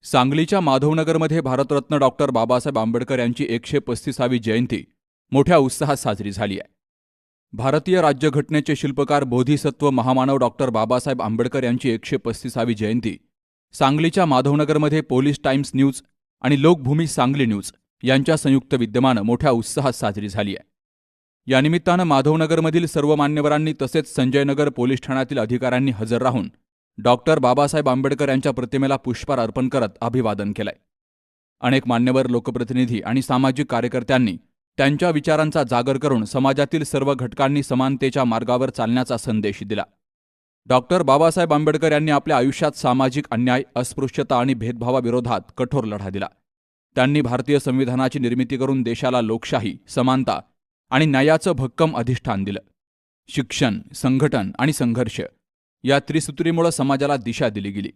सांगलीच्या माधवनगरमध्ये भारतरत्न डॉक्टर बाबासाहेब आंबेडकर यांची 135वी जयंती मोठ्या उत्साहात साजरी झाली आहे. भारतीय राज्यघटनेचे शिल्पकार बोधिसत्व महामानव डॉक्टर बाबासाहेब आंबेडकर यांची 135वी जयंती सांगलीच्या माधवनगरमध्ये पोलीस टाइम्स न्यूज आणि लोकभूमी सांगली न्यूज यांच्या संयुक्त विद्यमानं मोठ्या उत्साहात साजरी झाली आहे. या निमित्तानं माधवनगरमधील सर्व मान्यवरांनी तसेच संजयनगर पोलीस ठाण्यातील अधिकाऱ्यांनी हजर राहून डॉक्टर बाबासाहेब आंबेडकर यांच्या प्रतिमेला पुष्पहार अर्पण करत अभिवादन केलंय. अनेक मान्यवर, लोकप्रतिनिधी आणि सामाजिक कार्यकर्त्यांनी त्यांच्या विचारांचा जागर करून समाजातील सर्व घटकांनी समानतेच्या मार्गावर चालण्याचा संदेश दिला. डॉक्टर बाबासाहेब आंबेडकर यांनी आपल्या आयुष्यात सामाजिक अन्याय, अस्पृश्यता आणि भेदभावाविरोधात कठोर लढा दिला. त्यांनी भारतीय संविधानाची निर्मिती करून देशाला लोकशाही, समानता आणि न्यायाचं भक्कम अधिष्ठान दिलं. शिक्षण, संघटन आणि संघर्ष या त्रिसूत्रीमुळे समाजाला दिशा दिली गेली.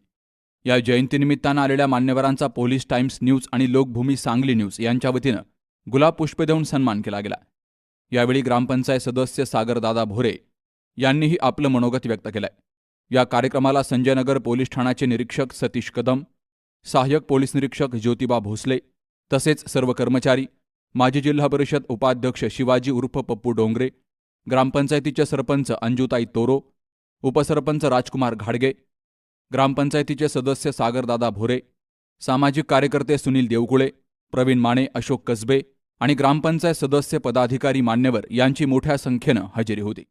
या जयंतीनिमित्तानं आलेल्या मान्यवरांचा पोलीस टाइम्स न्यूज आणि लोकभूमी सांगली न्यूज यांच्या वतीनं गुलाब पुष्प देऊन सन्मान केला गेला. यावेळी ग्रामपंचायत सदस्य सागरदादा भोरे यांनीही आपलं मनोगत व्यक्त केलंय. या कार्यक्रमाला संजयनगर पोलीस ठाण्याचे निरीक्षक सतीश कदम, सहाय्यक पोलीस निरीक्षक ज्योतिबा भोसले तसेच सर्व कर्मचारी, माजी जिल्हा परिषद उपाध्यक्ष शिवाजी उर्फ पप्पू डोंगरे, ग्रामपंचायतीचे सरपंच अंजुताई तोरो, उपसरपंच राजकुमार घाडगे, ग्रामपंचायतीचे सदस्य सागरदादा भोरे, सामाजिक कार्यकर्ते सुनील देवकुळे, प्रवीण माने, अशोक कसबे आणि ग्रामपंचायत सदस्य, पदाधिकारी, मान्यवर यांची मोठ्या संख्येनं हजेरी होती.